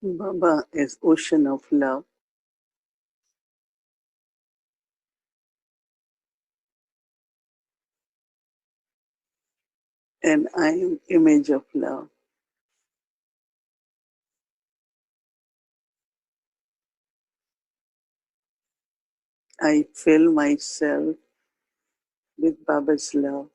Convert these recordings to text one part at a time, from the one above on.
Baba is ocean of love, and I am image of love. I fill myself with Baba's love.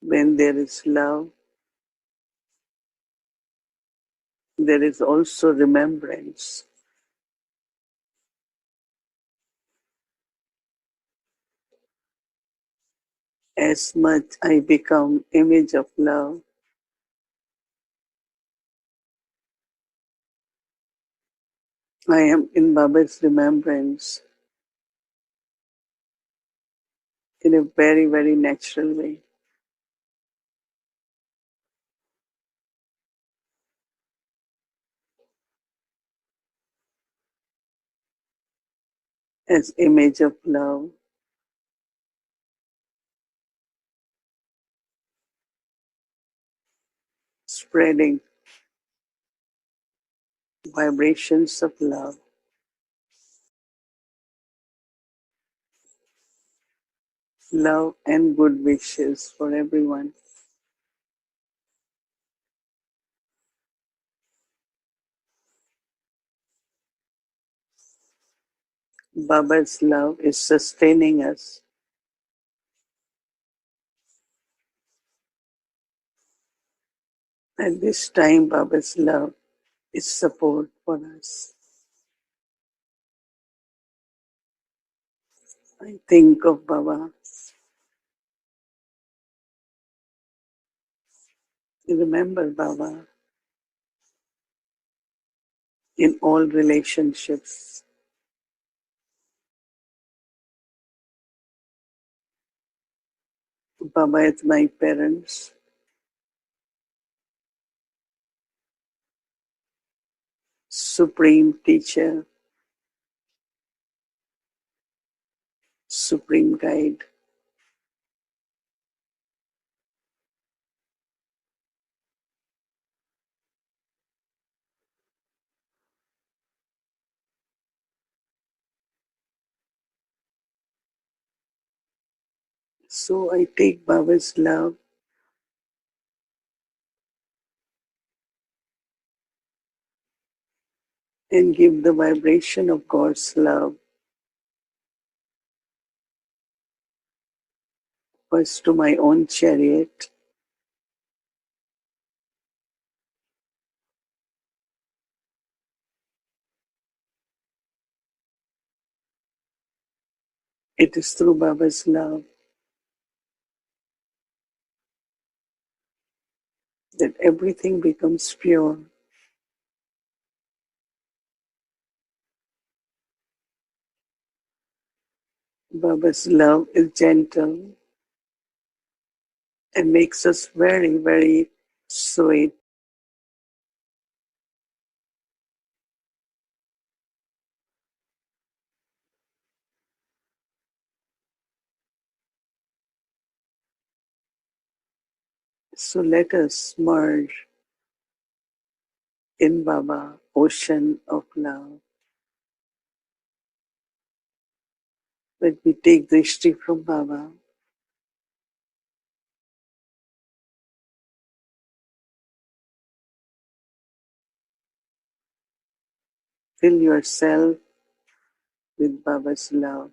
When there is love, there is also remembrance. As much I become image of love, I am in Baba's remembrance in a very, very natural way. As image of love, spreading vibrations of love. Love and good wishes for everyone. Baba's love is sustaining us. At this time, Baba's love is support for us. I think of Baba. I remember Baba in all relationships. Baba is my parents. Supreme teacher, supreme guide. So I take Baba's love and give the vibration of God's love first to my own chariot, it is through Baba's love that everything becomes pure. Baba's love is gentle and makes us very, very sweet. So let us merge in Baba, ocean of love. Let me take drishti from Baba. Fill yourself with Baba's love.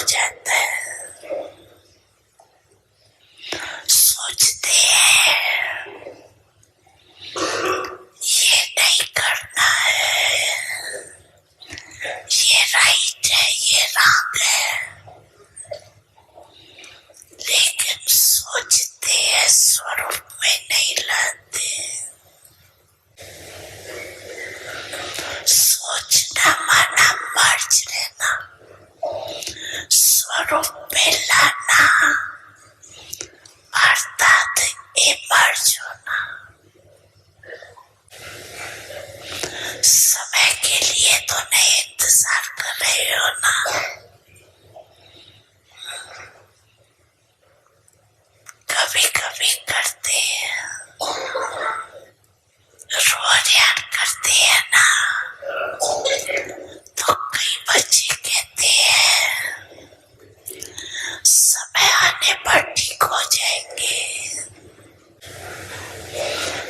जाता है। सोचते हैं ये नहीं करना है, ये right है, ये रॉन्ग है, लेकिन सोचते हैं स्वरूप में नहीं लाते। सोचना माना मर्ज लेना, स्वरूप में लाना अर्थात इमर्ज होना। समय के लिए तो नहीं इंतजार कर रहे हो ना, कभी कभी करते हैं, रोज याद करते हैं ना, तो कई बच्चे कहते हैं समय आने पर ठीक हो जाएंगे।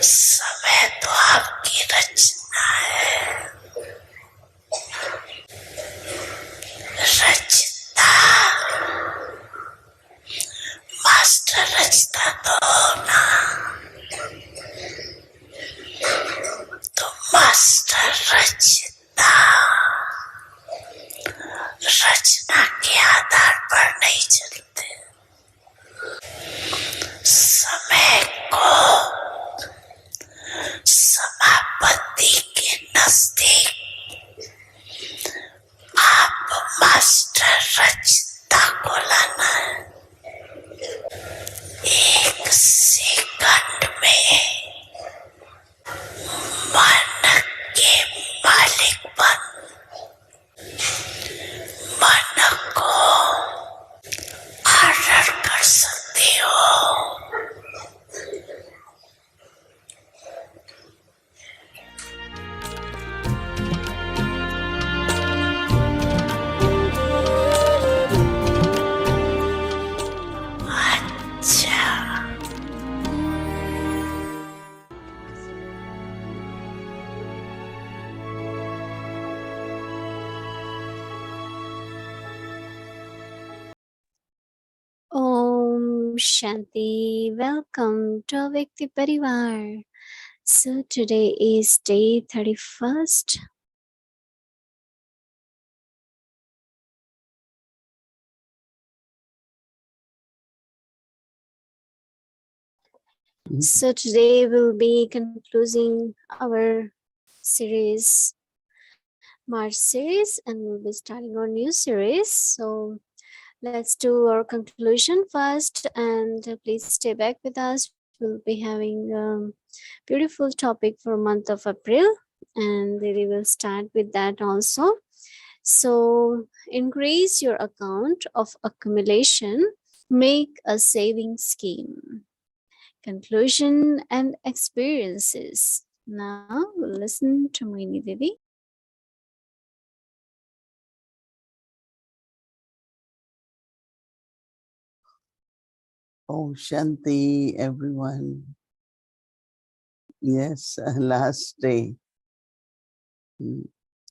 समय तो आपकी रचना है, रचता मास्टर रचता तो ना, तो मास्टर रचता रचना के आधार पर नहीं चलते। समय को समापत्ति के नजदीक आप मास्टर रचता को लाना है। एक सेकंड में मन के मालिक बन मन को ऑर्डर कर सकते हो। अच्छा, Om Shanti. Welcome to Vyakti Parivar. So today is day 31st. So today we'll be concluding our series, March series, and we'll be starting our new series. So let's do our conclusion first, and please stay back with us. We'll be having a beautiful topic for month of April, and we will start with that also. So increase your account of accumulation, make a saving scheme. Conclusion and experiences. Now listen to Mohini Didi. Oh, Shanti, everyone. Yes, last day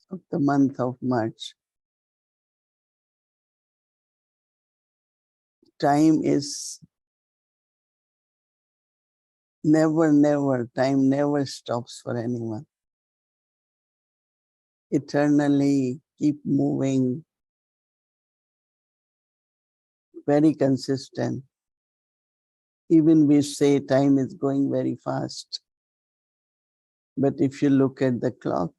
of the month of March. Time is never, time never stops for anyone. Eternally keep moving, very consistent. Even we say time is going very fast. But if you look at the clock,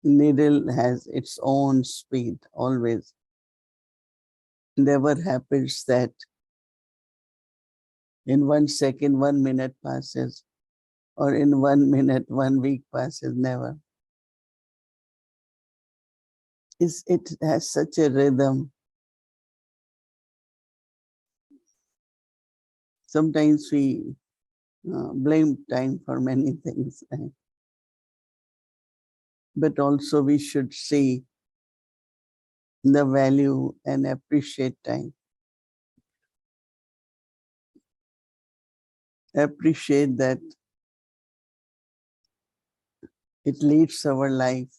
needle has its own speed always. Never happens that in 1 second, 1 minute passes, or in 1 minute, 1 week passes, never. It has such a rhythm. Sometimes we blame time for many things, but also we should see the value and appreciate time. Appreciate that it leads our life,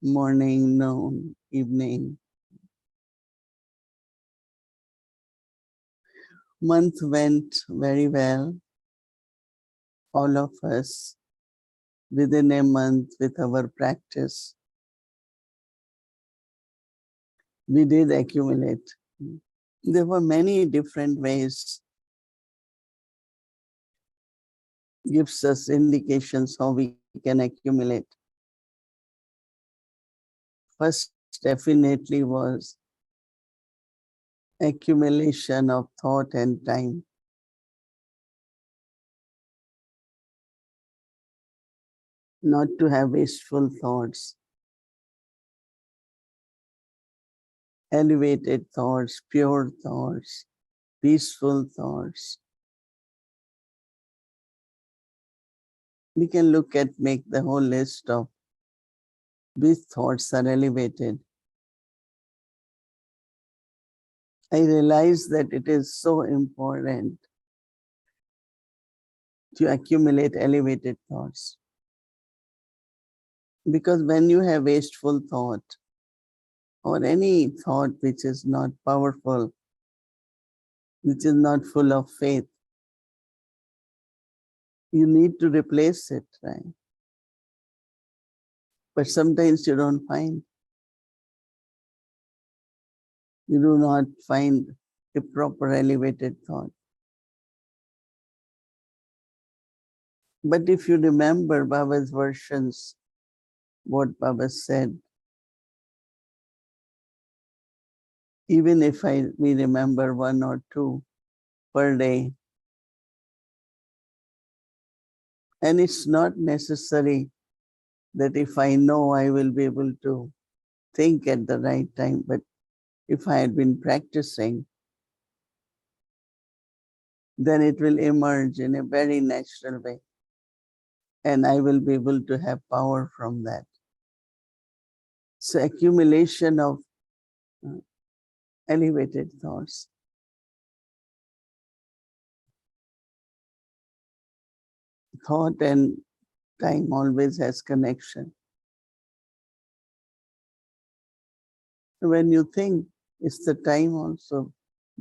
morning, noon, evening, Month went very well. All of us, within a month with our practice, we did accumulate. There were many different ways, gives us indications how we can accumulate. First definitely was accumulation of thought and time. Not to have wasteful thoughts, elevated thoughts, pure thoughts, peaceful thoughts. We can look at, make the whole list of which thoughts are elevated. I realize that it is so important to accumulate elevated thoughts. Because when you have wasteful thought, or any thought which is not powerful, which is not full of faith, you need to replace it, right? But sometimes you don't find. You do not find a proper elevated thought. But if you remember Baba's versions, what Baba said, even if we remember one or two per day, and it's not necessary that if I know I will be able to think at the right time, but if I had been practicing, then it will emerge in a very natural way. And I will be able to have power from that. So accumulation of elevated thoughts. Thought and time always has connection. When you think, it's the time also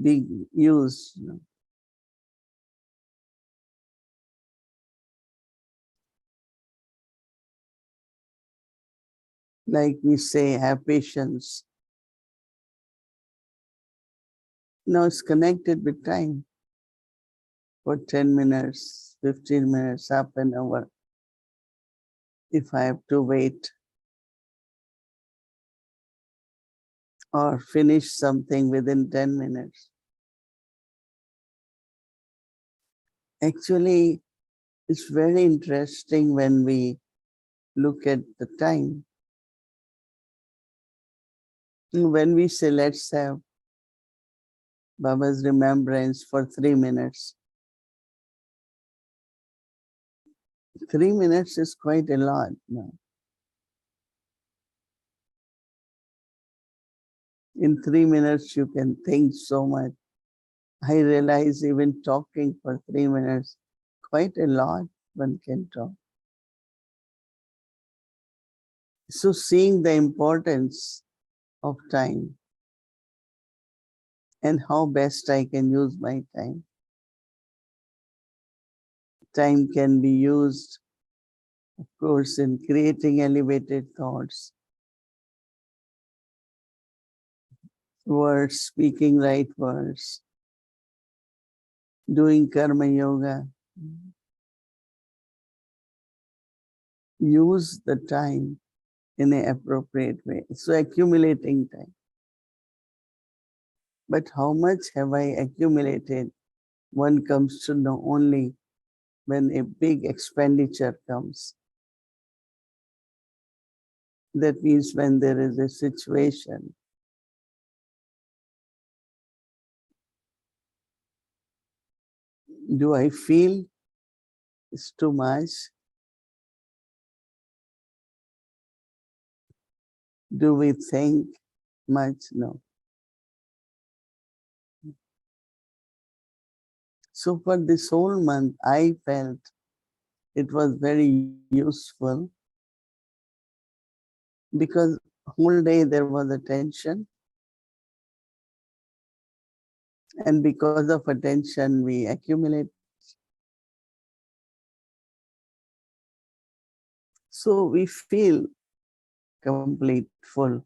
being used. Like we say, have patience. Now it's connected with time. For 10 minutes, 15 minutes, half an hour. If I have to wait or finish something within 10 minutes. Actually, it's very interesting when we look at the time. When we say, let's have Baba's remembrance for 3 minutes. 3 minutes is quite a lot. No? In 3 minutes, you can think so much. I realize even talking for 3 minutes, quite a lot one can talk. So seeing the importance of time and how best I can use my time. Time can be used, of course, in creating elevated thoughts, words, speaking right words, doing karma yoga. Use the time in an appropriate way. So accumulating time. But how much have I accumulated? One comes to know only when a big expenditure comes. That means when there is a situation. Do I feel it's too much? Do we think much? No. So for this whole month, I felt it was very useful because whole day there was a tension. And because of attention, we accumulate. So we feel complete, full.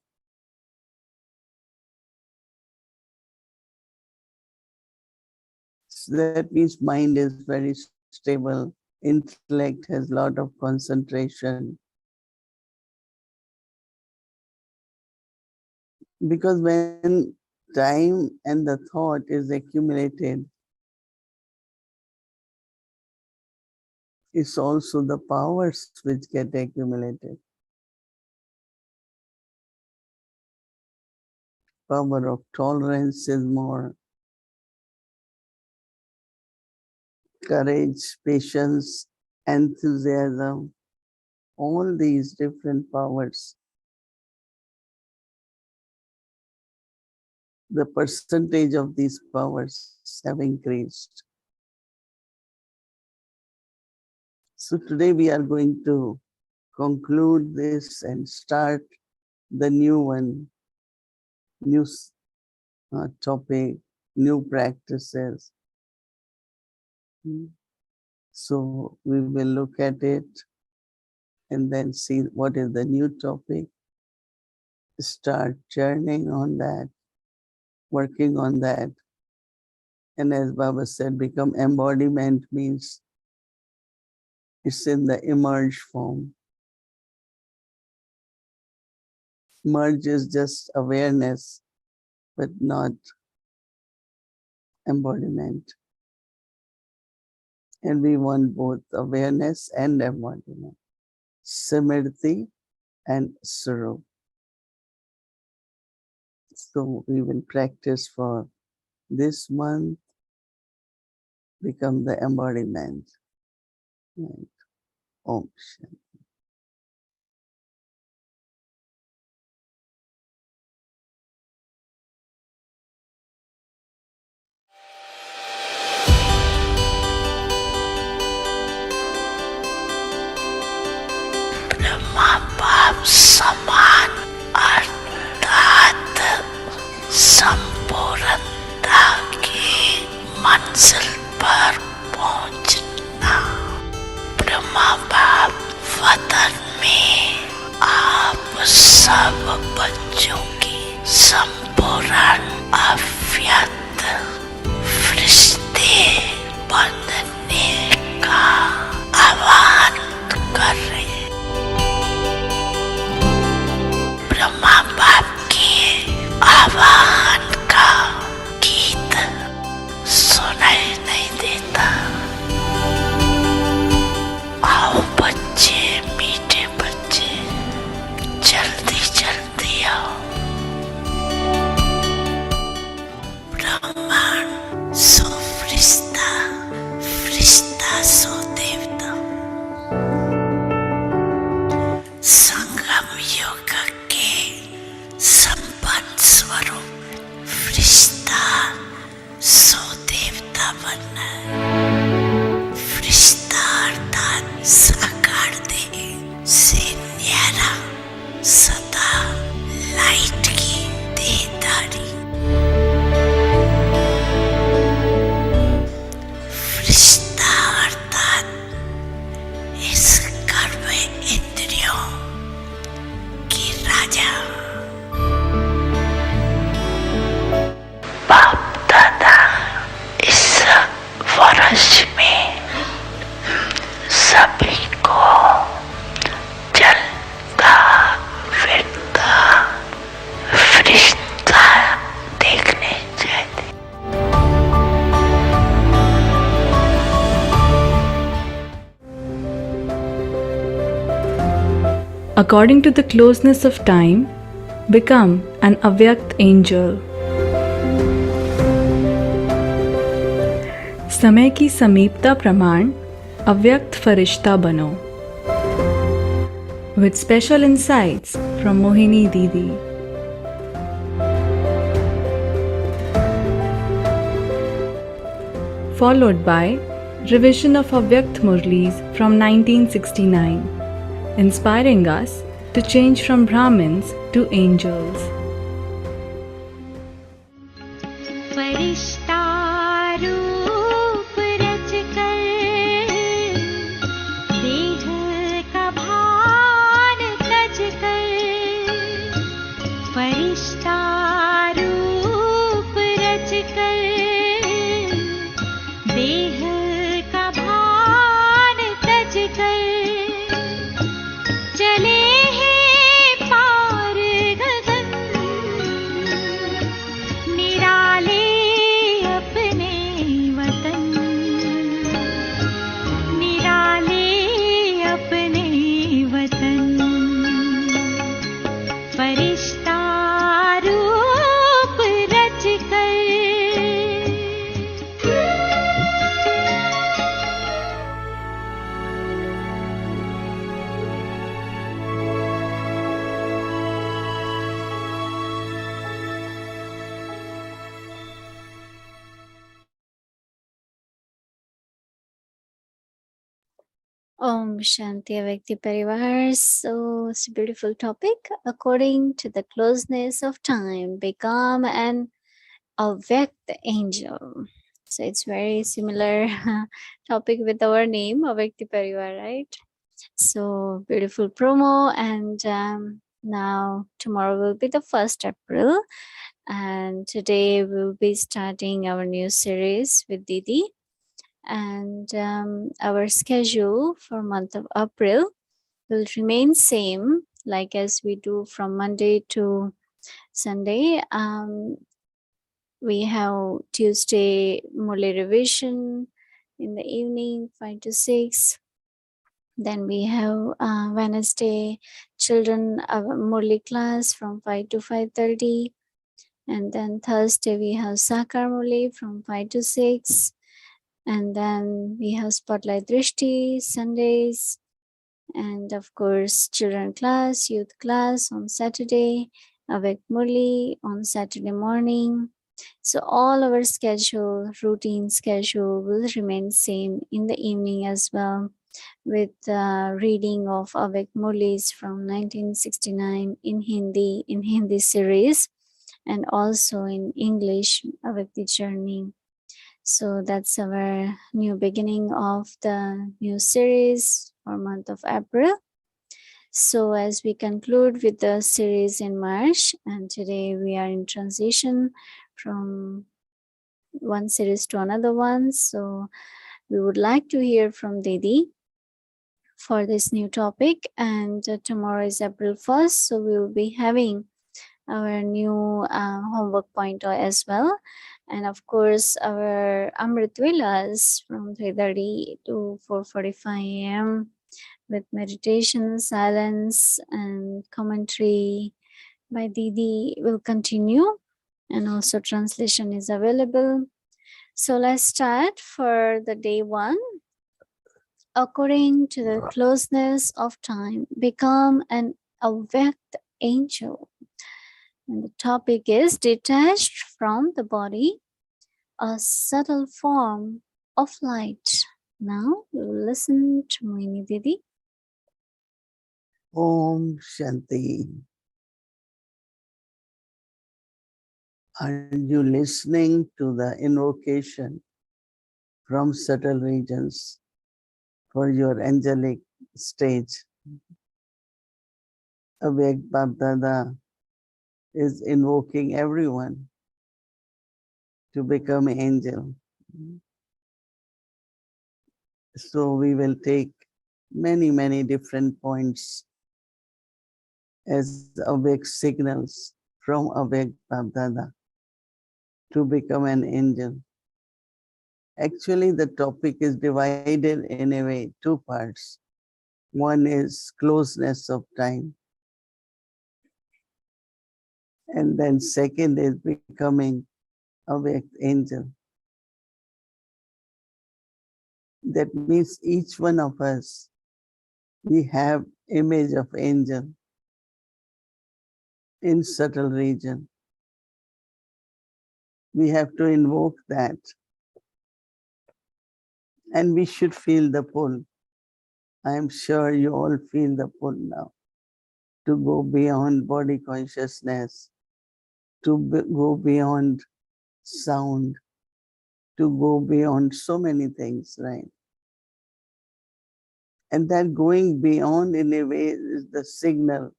So that means mind is very stable, intellect has a lot of concentration. Because when time and the thought is accumulated, it's also the powers which get accumulated. Power of tolerance is more, courage, patience, enthusiasm, all these different powers. The percentage of these powers have increased. So today we are going to conclude this and start the new one, new topic, new practices. So we will look at it and then see what is the new topic, start journeying on that, working on that. And as Baba said, become embodiment means it's in the emerge form. Merge is just awareness, but not embodiment. And we want both awareness and embodiment, Simriti and Swarup. So we will practice for this month, become the embodiment. Right. Om Shanti. Brahma बाप समान अर्थात संपूर्णता की मंजिल पर पहुंचना। ब्रह्मा बाप वतन में आप सब बच्चों की संपूर्ण अव्यक्त फरिश्ते बनने का आह्वान कर रहे हैं। ब्रह्मा बाप के आह्वान का गीत सुनाई नहीं देता। आओ बच्चे, मीठे बच्चे, जल्दी जल्दी आओ। ब्रह्मांड सो फरिश्ता, फरिश्ता सो देवता। संगम योग के संपन्न स्वरूप फरिश्ता सो देवता बनना है। फरिश्ता अर्थात साकार देह से न्यारा, सदा लाइट की देहधारी। फरिश्ता अर्थात इस कर्म इंद्रियों की राजा। बाप दादा इस वर्ष में सभी को जलता फिरता फरिश्ता देखने चाहिए। According to the closeness of time, become an avyakt angel. समय की समीपता प्रमाण अव्यक्त फरिश्ता बनो. With special insights from Mohini Didi. Followed by revision of Avyakt Murlis from 1969. Inspiring us to change from Brahmins to angels. Firishta Om Shanti Avekti Parivar. So it's a beautiful topic. According to the closeness of time, become an Avekta angel. So it's very similar topic with our name, Avekti Parivar, right? So beautiful promo. And now tomorrow will be the 1st April. And today we'll be starting our new series with Didi. And our schedule for month of April will remain same, like as we do from Monday to Sunday. We have Tuesday Murli revision in the evening 5 to 6. Then we have Wednesday children Murli class from 5 to 5:30. And then Thursday we have Sakar Murli from 5 to 6. And then we have Spotlight Drishti Sundays. And of course, children class, youth class on Saturday, Avek Murli on Saturday morning. So all our schedule, routine schedule will remain same in the evening as well, with reading of Avek Murlis from 1969 in Hindi series, and also in English, Avek the Journey. So that's our new beginning of the new series for month of April. So as we conclude with the series in March, and today we are in transition from one series to another one. So we would like to hear from Didi for this new topic. And tomorrow is April 1st. So we will be having our new homework pointer as well. And of course, our Amrit Vilas from 3:30 to 4:45 a.m. with meditation, silence, and commentary by Didi will continue. And also translation is available. So let's start for the day 1. According to the closeness of time, become an awaked angel. And the topic is detached from the body, a subtle form of light. Now we will listen to Mohini Didi. Om Shanti. Are you listening to the invocation from subtle regions for your angelic stage? Awake Babdada is invoking everyone to become angel. So we will take many different points as awake signals from awake Babdada to become an angel. Actually, the topic is divided in a way, 2 parts. One is closeness of time. And then second is becoming awake angel. That means each one of us, we have image of angel in subtle region. We have to invoke that. And we should feel the pull. I am sure you all feel the pull now to go beyond body consciousness, to go beyond sound, to go beyond so many things, right? And that going beyond in a way is the signal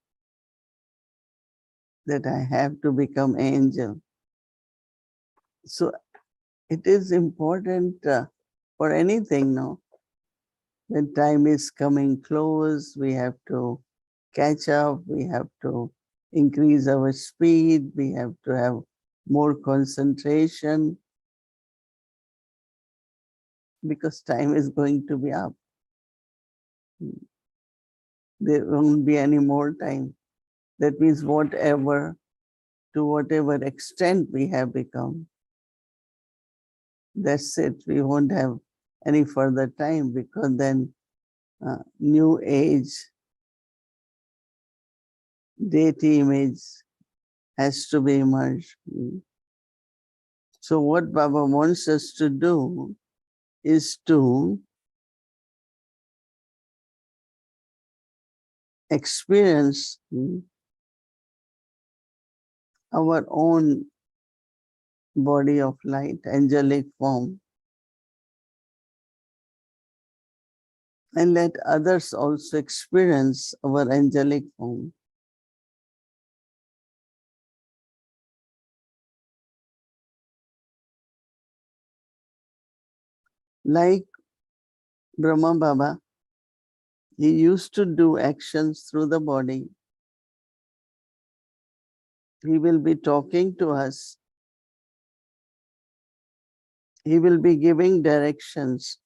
that I have to become angel. So it is important for anything now. When time is coming close, we have to catch up, we have to increase our speed, we have to have more concentration because time is going to be up. There won't be any more time. That means to whatever extent we have become, that's it. We won't have any further time because then new age deity image has to be emerged. So what Baba wants us to do is to experience our own body of light, angelic form, and let others also experience our angelic form. Like Brahma Baba, he used to do actions through the body. He will be talking to us. He will be giving directions.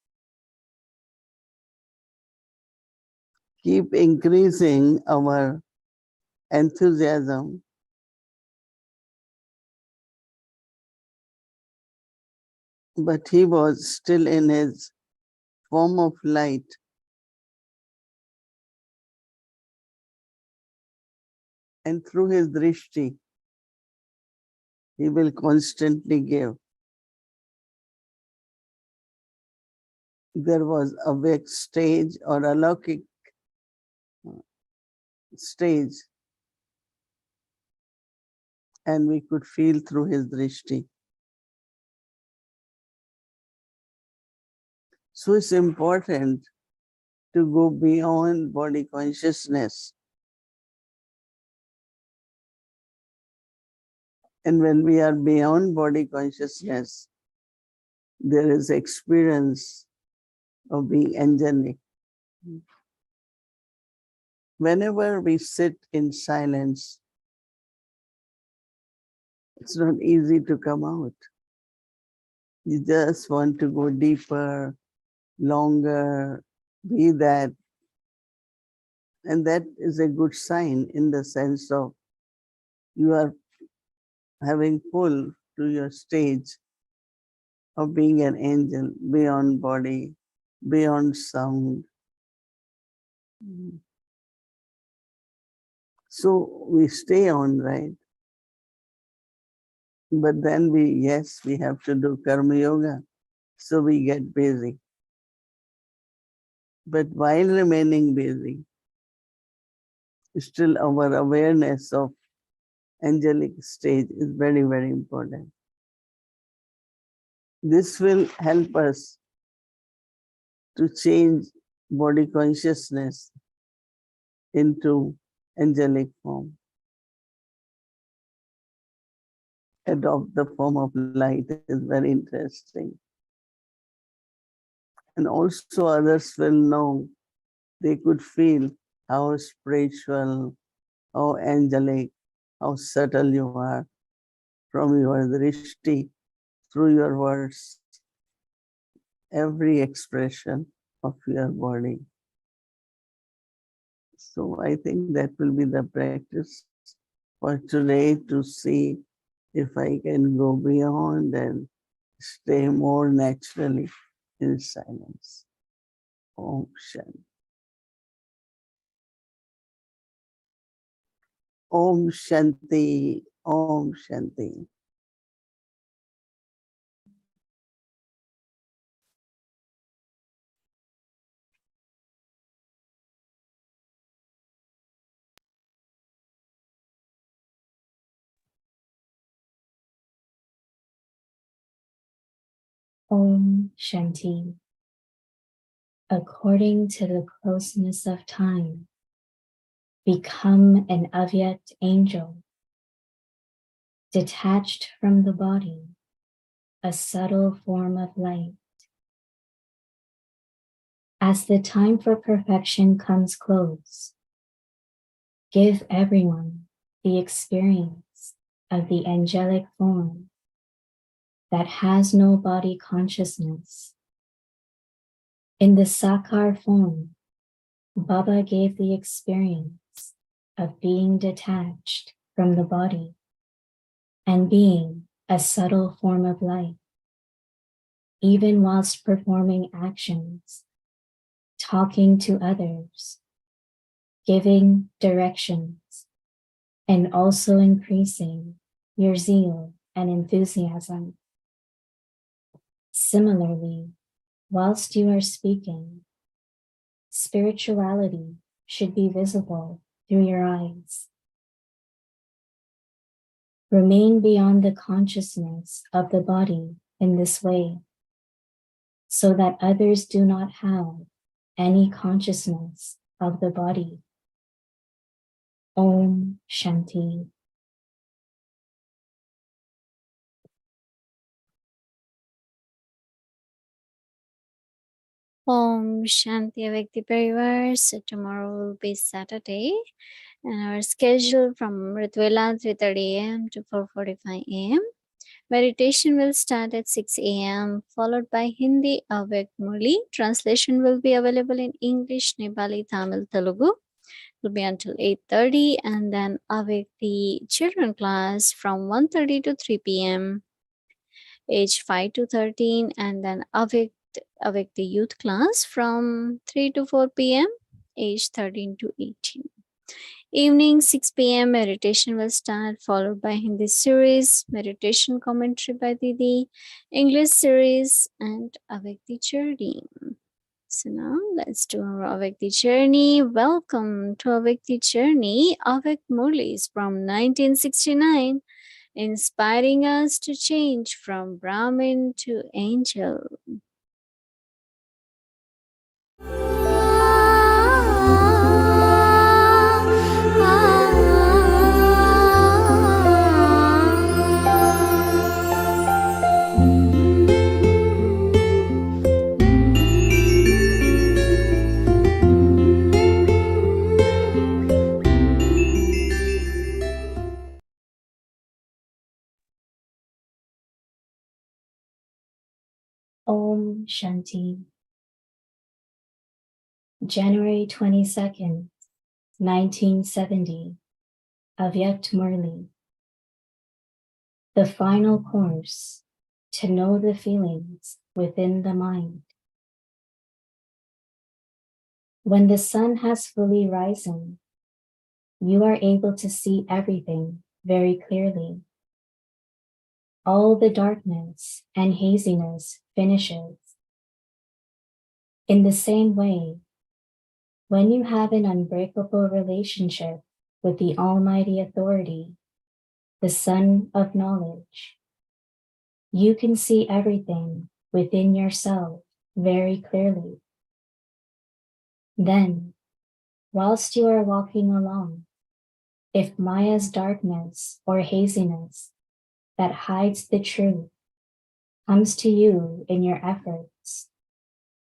Keep increasing our enthusiasm. But he was still in his form of light. And through his drishti, he will constantly give. There was a Vyakt stage or a Laukik stage, and we could feel through his drishti. So it's important to go beyond body consciousness. And when we are beyond body consciousness, there is experience of being angelic. Whenever we sit in silence, it's not easy to come out. You just want to go deeper, longer, be that. And that is a good sign in the sense of you are having pull to your stage of being an angel beyond body, beyond sound. So we stay on, right? But then we have to do karma yoga. So we get busy. But while remaining busy, still our awareness of angelic stage is very, very important. This will help us to change body consciousness into angelic form. Adopt the form of light is very interesting. And also others will know, they could feel how spiritual, how angelic, how subtle you are from your drishti, through your words, every expression of your body. So I think that will be the practice for today, to see if I can go beyond and stay more naturally in silence. Om Shanti. Om Shanti. Om Shanti. Om Shanti. According to the closeness of time, become an Avyakt angel, detached from the body, a subtle form of light. As the time for perfection comes close, give everyone the experience of the angelic form that has no body consciousness. In the Sakar form, Baba gave the experience of being detached from the body and being a subtle form of light, even whilst performing actions, talking to others, giving directions, and also increasing your zeal and enthusiasm. Similarly, whilst you are speaking, spirituality should be visible through your eyes. Remain beyond the consciousness of the body in this way, so that others do not have any consciousness of the body. Om Shanti. Om Shanti Avekti Parivar. So tomorrow will be Saturday, and our schedule from Ritvela 3:30 a.m. to 4:45 a.m. Meditation will start at 6 a.m. followed by Hindi Avek Murli. Translation will be available in English, Nepali, Tamil, Telugu. It will be until 8:30, and then Avek the children class from 1:30 to 3 p.m. age 5 to 13, and then Avek the youth class from 3 to 4 p.m. age 13 to 18. Evening 6 p.m. meditation will start, followed by Hindi series, meditation commentary by Didi, English series, and Avek the journey. So now let's do our Avek the journey. Welcome to Avek the journey. Avek Murli is from 1969, inspiring us to change from Brahmin to angel. Om Shanti. January 22nd, 1970. Avyakt Murli. The final course, to know the feelings within the mind. When the sun has fully risen, you are able to see everything very clearly. All the darkness and haziness finishes. In the same way, when you have an unbreakable relationship with the Almighty Authority, the Sun of Knowledge, you can see everything within yourself very clearly. Then, whilst you are walking along, if Maya's darkness or haziness that hides the truth comes to you in your efforts,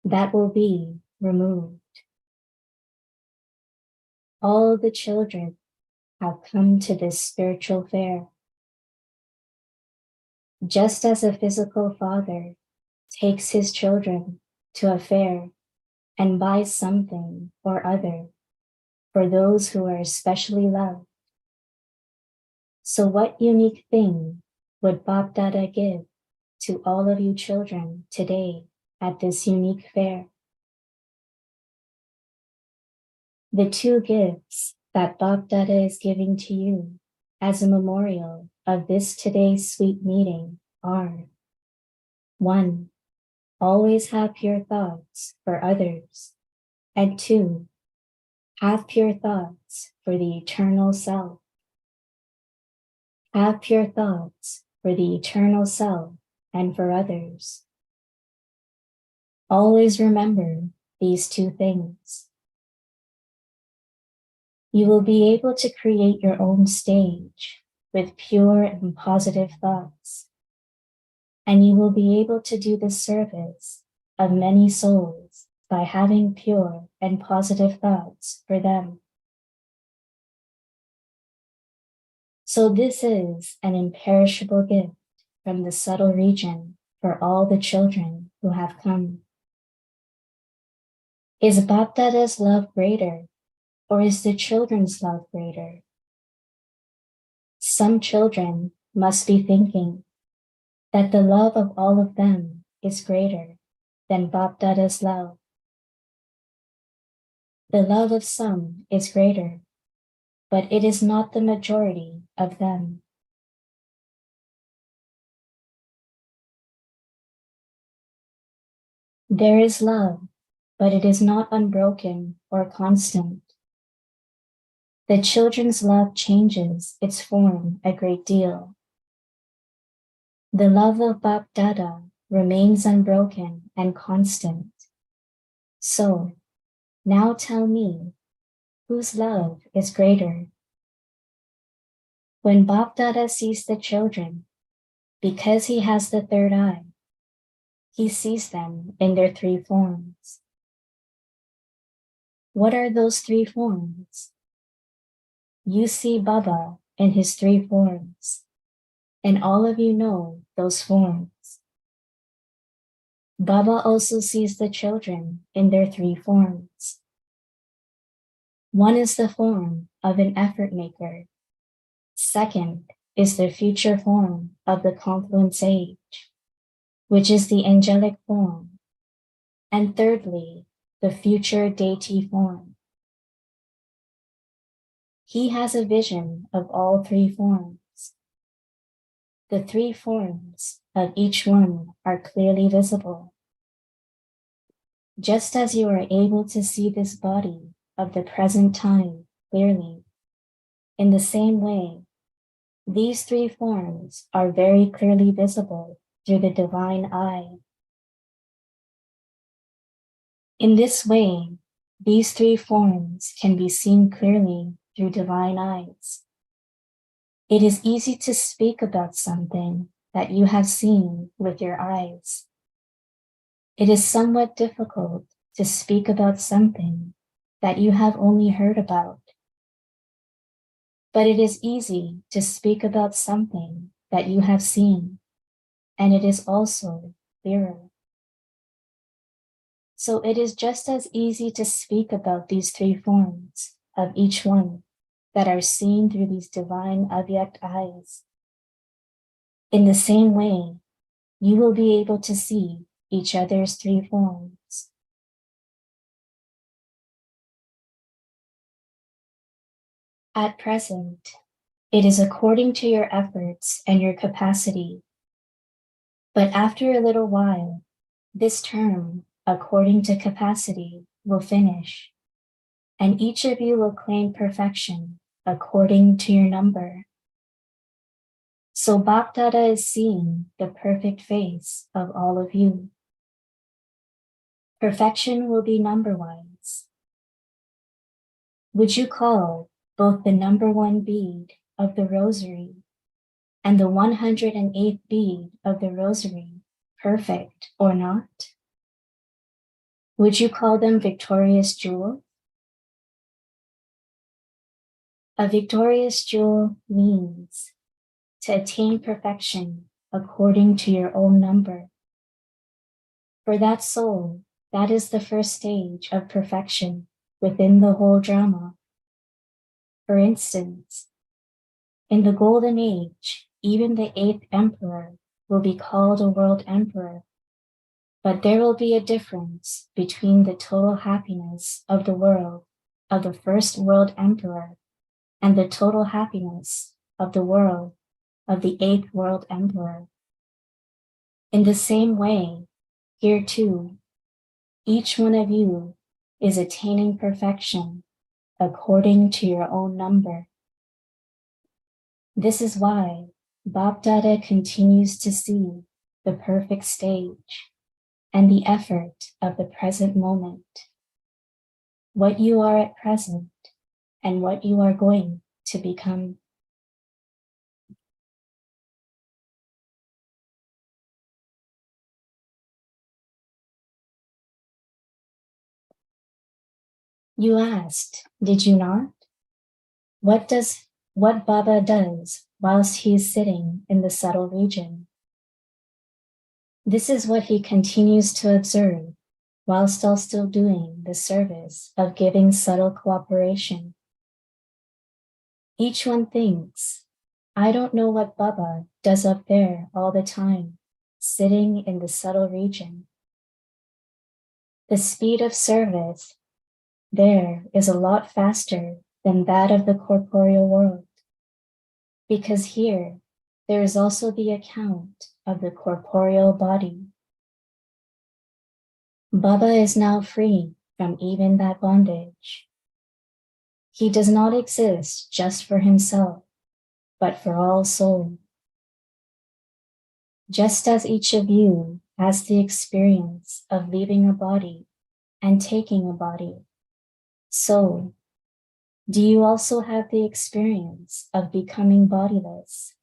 that will be removed. All the children have come to this spiritual fair. Just as a physical father takes his children to a fair and buys something or other for those who are especially loved. So what unique thing would Bap Dada give to all of you children today at this unique fair? The two gifts that Bap Dada is giving to you as a memorial of this today's sweet meeting are: 1, always have pure thoughts for others, and 2, have pure thoughts for the eternal self. Have pure thoughts for the eternal self and for others. Always remember these two things. You will be able to create your own stage with pure and positive thoughts, and you will be able to do the service of many souls by having pure and positive thoughts for them. So this is an imperishable gift from the subtle region for all the children who have come. Is Bap Dada's love greater, or is the children's love greater? Some children must be thinking that the love of all of them is greater than Bap Dada's love. The love of some is greater, but it is not the majority of them. There is love, but it is not unbroken or constant. The children's love changes its form a great deal. The love of Bap Dada remains unbroken and constant. So, now tell me, whose love is greater? When Bap Dada sees the children, because he has the third eye, he sees them in their three forms. What are those three forms? You see Baba in his three forms, and all of you know those forms. Baba also sees the children in their three forms. One is the form of an effort maker. Second is the future form of the confluence age, which is the angelic form. And thirdly, the future deity form. He has a vision of all three forms. The three forms of each one are clearly visible. Just as you are able to see this body of the present time clearly, in the same way, these three forms are very clearly visible through the divine eye. In this way, these three forms can be seen clearly through divine eyes. It is easy to speak about something that you have seen with your eyes. It is somewhat difficult to speak about something that you have only heard about. But it is easy to speak about something that you have seen, and it is also clearer. So it is just as easy to speak about these three forms of each one that are seen through these divine Avyakt eyes. In the same way, you will be able to see each other's three forms. At present, it is according to your efforts and your capacity. But after a little while, this term, according to capacity, will finish, and each of you will claim perfection according to your number. So Bhaktada is seeing the perfect face of all of you. Perfection will be number-wise. Would you call both the number one bead of the rosary and the 108th bead of the rosary perfect or not? Would you call them victorious jewels? A victorious jewel means to attain perfection according to your own number. For that soul, that is the first stage of perfection within the whole drama. For instance, in the Golden Age, even the 8th emperor will be called a world emperor, but there will be a difference between the total happiness of the world of the first world emperor and the total happiness of the world of the 8th world emperor. In the same way, here too, each one of you is attaining perfection according to your own number. This is why Bapdada continues to see the perfect stage and the effort of the present moment, what you are at present and what you are going to become. You asked, did you not? What Baba does whilst he is sitting in the subtle region? This is what he continues to observe whilst also doing the service of giving subtle cooperation. Each one thinks, I don't know what Baba does up there all the time, sitting in the subtle region. The speed of service there is a lot faster than that of the corporeal world, because here there is also the account of the corporeal body. Baba is now free from even that bondage. he does not exist just for himself, but for all souls. Just as each of you has the experience of leaving a body and taking a body, so do you also have the experience of becoming bodiless,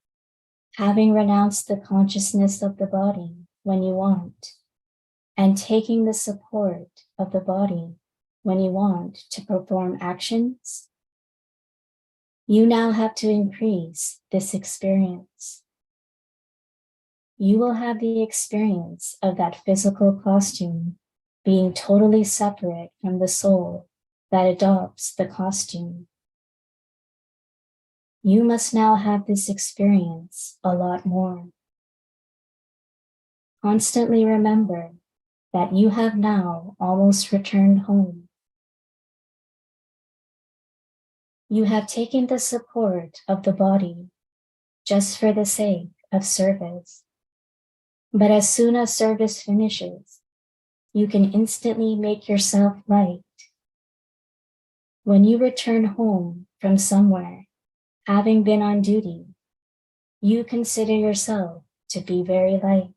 having renounced the consciousness of the body when you want, and taking the support of the body when you want to perform actions? You now have to increase this experience. You will have the experience of that physical costume being totally separate from the soul that adopts the costume. You must now have this experience a lot more. Constantly remember that you have now almost returned home. You have taken the support of the body just for the sake of service. But as soon as service finishes, you can instantly make yourself light. When you return home from somewhere, having been on duty, you consider yourself to be very light.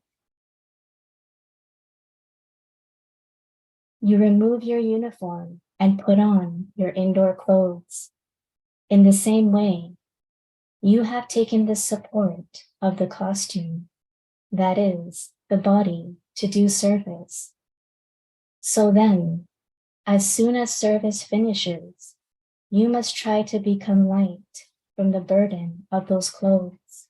You remove your uniform and put on your indoor clothes. In the same way, you have taken the support of the costume, that is, the body, to do service. So then, as soon as service finishes, you must try to become light from the burden of those clothes.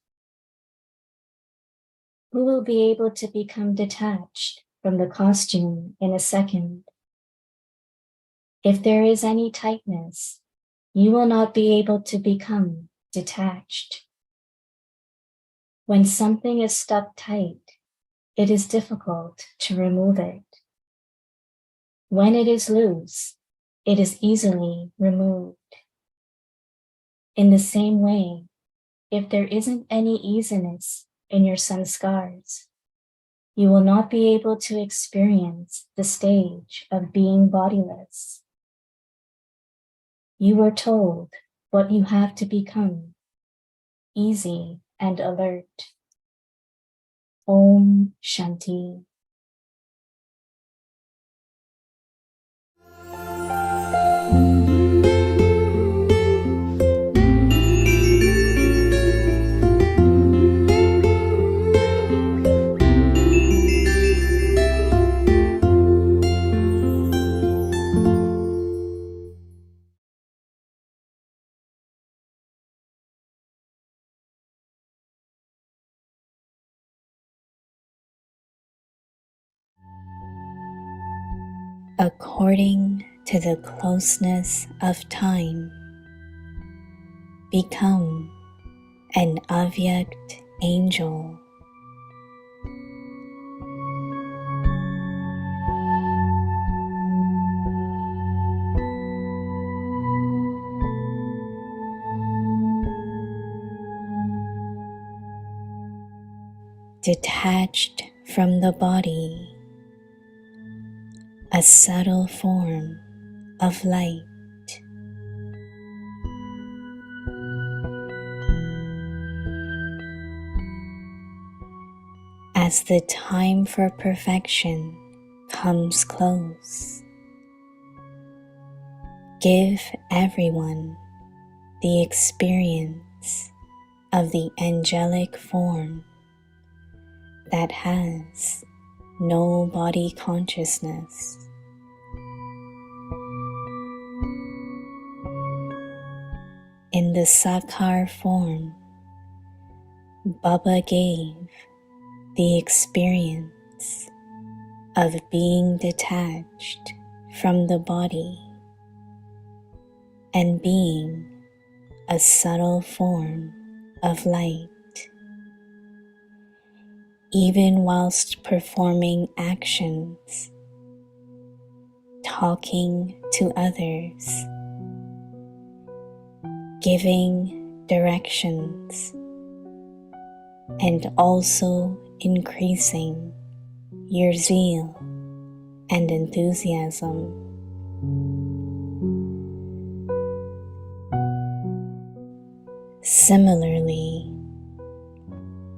Who will be able to become detached from the costume in a second? If there is any tightness, you will not be able to become detached. When something is stuck tight, it is difficult to remove it. When it is loose, it is easily removed. In the same way, if there isn't any easiness in your sanskars, you will not be able to experience the stage of being bodiless. You were told what you have to become, easy and alert. Om Shanti. According to the closeness of time, become an avyakt angel. Detached from the body, a subtle form of light. As the time for perfection comes close, give everyone the experience of the angelic form that has no body consciousness. In the Sakhar form, Baba gave the experience of being detached from the body and being a subtle form of light. Even whilst performing actions, talking to others, giving directions, and also increasing your zeal and enthusiasm. Similarly,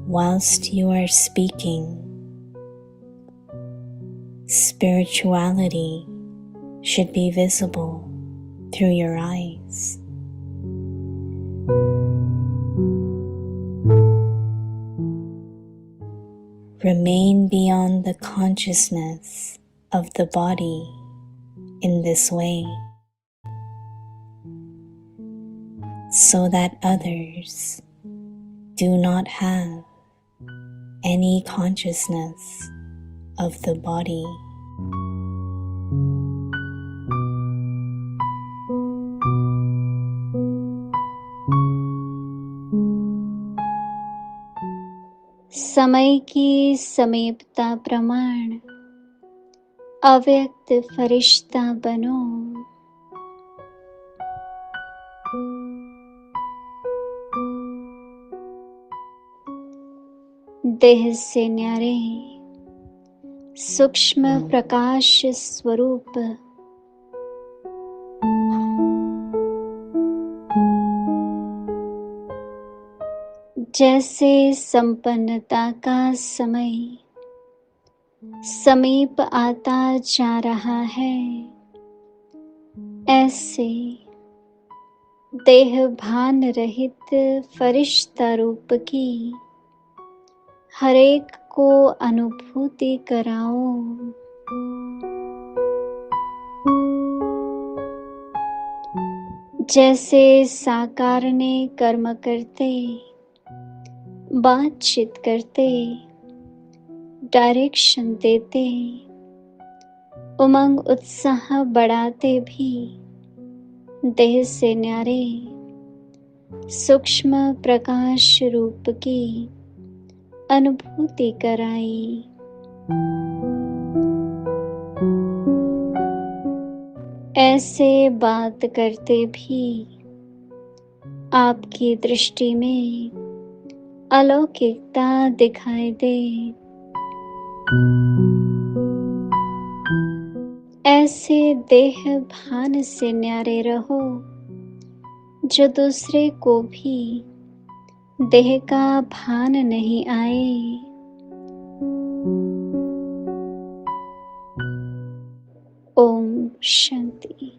whilst you are speaking, spirituality should be visible through your eyes. Remain beyond the consciousness of the body in this way, so that others do not have any consciousness of the body. समय की समीपता प्रमाण अव्यक्त फरिश्ता बनो। देह से न्यारे सूक्ष्म प्रकाश स्वरूप जैसे संपन्नता का समय समीप आता जा रहा है, ऐसे देह भान रहित फरिश्ता रूप की हरेक को अनुभूति कराओ। जैसे साकार ने कर्म करते, बातचीत करते, डायरेक्शन देते, उमंग उत्साह बढ़ाते भी देह से न्यारे सूक्ष्म प्रकाश रूप की अनुभूति कराई। ऐसे बात करते भी आपकी दृष्टि में अलौकिकता दिखाई दे। ऐसे देह भान से न्यारे रहो, जो दूसरे को भी देह का भान नहीं आए। ओम शांति।